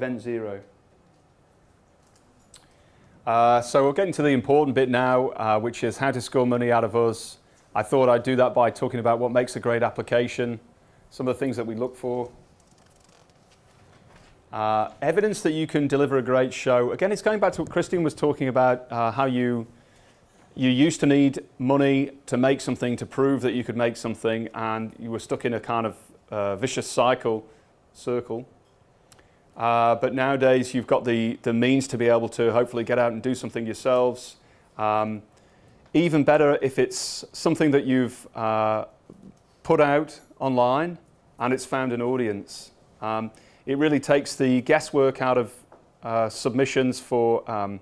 event 0. So we're getting to the important bit now, which is how to score money out of us. I thought I'd do that by talking about what makes a great application, some of the things that we look for. Evidence that you can deliver a great show. Again, it's going back to what Christian was talking about, how you used to need money to make something, to prove that you could make something, and you were stuck in a kind of vicious circle. But nowadays you've got the means to be able to hopefully get out and do something yourselves. Even better if it's something that you've put out online and it's found an audience. It really takes the guesswork out of submissions for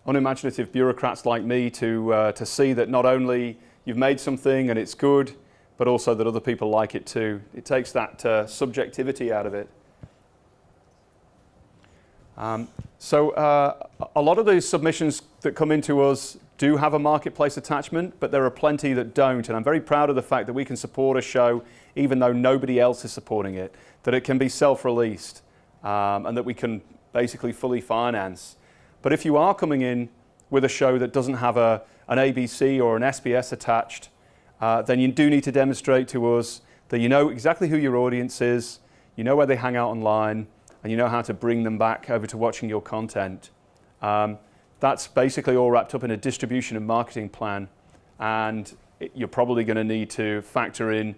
unimaginative bureaucrats like me to see that not only you've made something and it's good, but also that other people like it too. It takes that subjectivity out of it. So a lot of these submissions that come into us do have a marketplace attachment, but there are plenty that don't, and I'm very proud of the fact that we can support a show even though nobody else is supporting it, that it can be self-released, and that we can basically fully finance. But if you are coming in with a show that doesn't have an ABC or an SBS attached, then you do need to demonstrate to us that you know exactly who your audience is, you know where they hang out online, and you know how to bring them back over to watching your content. That's basically all wrapped up in a distribution and marketing plan, and you're probably going to need to factor in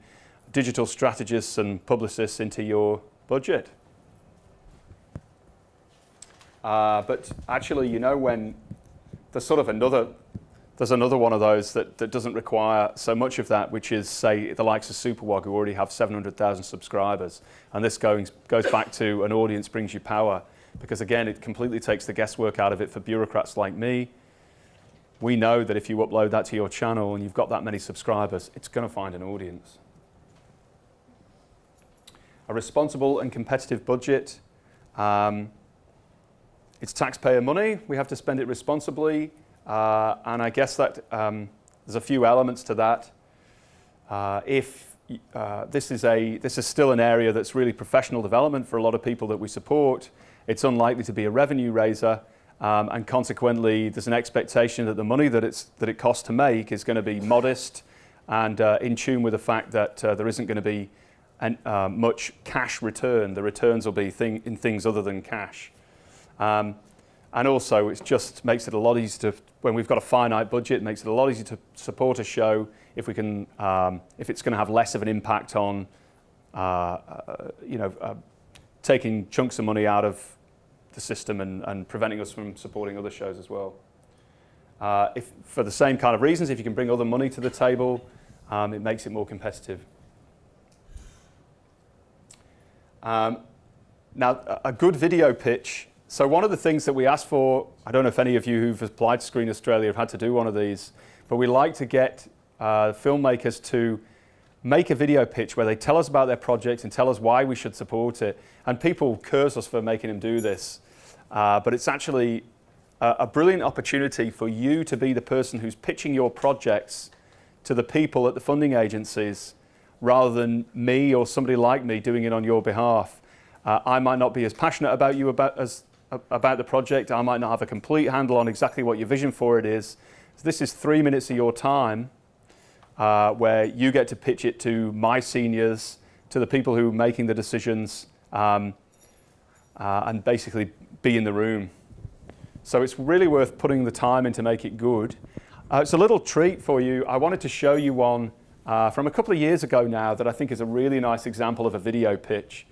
digital strategists and publicists into your budget. But actually, you know, when there's sort of another one of those that doesn't require so much of that, which is, say, the likes of Superwog, who already have 700,000 subscribers. And this goes back to an audience brings you power, because again, it completely takes the guesswork out of it for bureaucrats like me. We know that if you upload that to your channel and you've got that many subscribers, it's going to find an audience. A responsible and competitive budget. It's taxpayer money. We have to spend it responsibly. And I guess that there's a few elements to that. This is still an area that's really professional development for a lot of people that we support, it's unlikely to be a revenue raiser, and consequently there's an expectation that the money that it costs to make is going to be modest and in tune with the fact that there isn't going to be much cash return. The returns will be in things other than cash. And also, it just makes it a lot easier to, when we've got a finite budget, it makes it a lot easier to support a show if we can, if it's going to have less of an impact on, taking chunks of money out of the system and preventing us from supporting other shows as well. If for the same kind of reasons, if you can bring other money to the table, it makes it more competitive. Now, a good video pitch. So one of the things that we ask for, I don't know if any of you who've applied to Screen Australia have had to do one of these, but we like to get filmmakers to make a video pitch where they tell us about their project and tell us why we should support it. And people curse us for making them do this, but it's actually a brilliant opportunity for you to be the person who's pitching your projects to the people at the funding agencies, rather than me or somebody like me doing it on your behalf. I might not be as passionate about you about the project. I might not have a complete handle on exactly what your vision for it is. So this is 3 minutes of your time where you get to pitch it to my seniors, to the people who are making the decisions, and basically be in the room. So it's really worth putting the time in to make it good. It's a little treat for you. I wanted to show you one from a couple of years ago now that I think is a really nice example of a video pitch.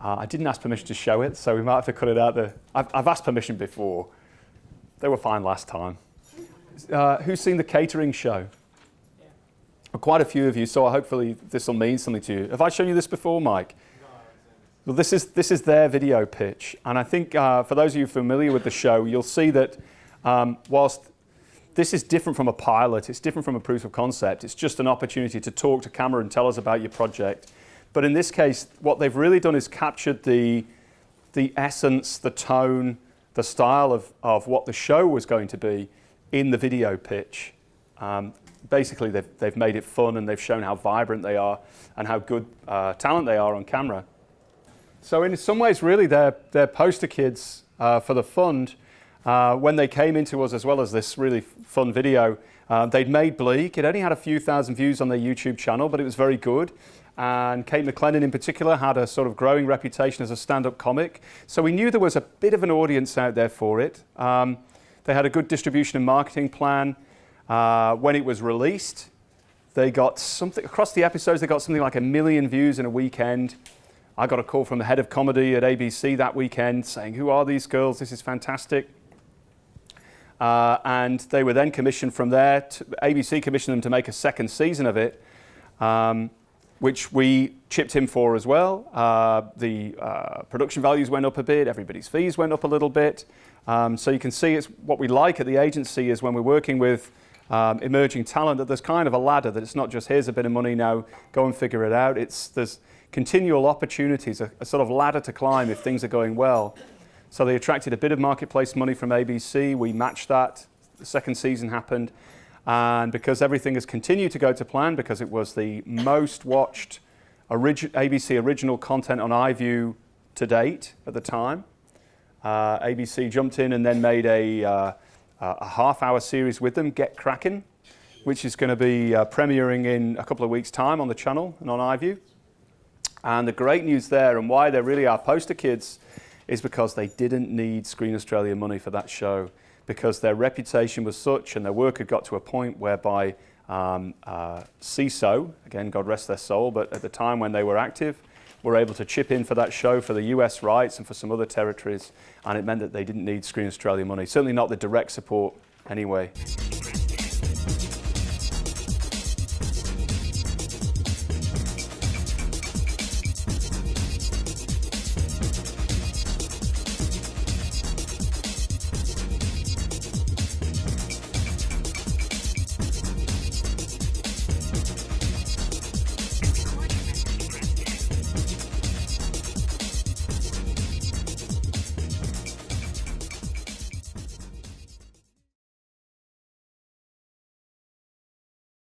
I didn't ask permission to show it, so we might have to cut it out there. I've asked permission before. They were fine last time. Who's seen the catering show? Yeah. Well, quite a few of you, so hopefully this will mean something to you. Have I shown you this before, Mike? No. Well, this is their video pitch, and I think for those of you familiar with the show, you'll see that whilst this is different from a pilot, it's different from a proof of concept, it's just an opportunity to talk to camera and tell us about your project. But in this case, what they've really done is captured the essence, the tone, the style of what the show was going to be in the video pitch. Basically, they've made it fun and they've shown how vibrant they are and how good talent they are on camera. So in some ways, really, they're poster kids for the fund. When they came into us, as well as this really fun video, they'd made Bleak. It only had a few thousand views on their YouTube channel, but it was very good. And Kate McLennan in particular had a sort of growing reputation as a stand-up comic. So we knew there was a bit of an audience out there for it. They had a good distribution and marketing plan. When it was released, they got something, across the episodes, they got something like 1 million views in a weekend. I got a call from the head of comedy at ABC that weekend saying, "Who are these girls? This is fantastic." And they were then commissioned from there. ABC commissioned them to make a second season of it, which we chipped in for as well. The production values went up a bit, everybody's fees went up a little bit. So you can see it's what we like at the agency is when we're working with emerging talent, that there's kind of a ladder, that it's not just here's a bit of money, now go and figure it out. There's continual opportunities, a sort of ladder to climb if things are going well. So they attracted a bit of marketplace money from ABC. We matched that. The second season happened. And because everything has continued to go to plan, because it was the most watched ABC original content on iView to date at the time, ABC jumped in and then made a half-hour series with them, Get Crackin', which is going to be premiering in a couple of weeks' time on the channel and on iView. And the great news there, and why they're really our poster kids, is because they didn't need Screen Australia money for that show, because their reputation was such and their work had got to a point whereby CISO, again, God rest their soul, but at the time when they were active, were able to chip in for that show for the US rights and for some other territories, and it meant that they didn't need Screen Australia money, certainly not the direct support anyway.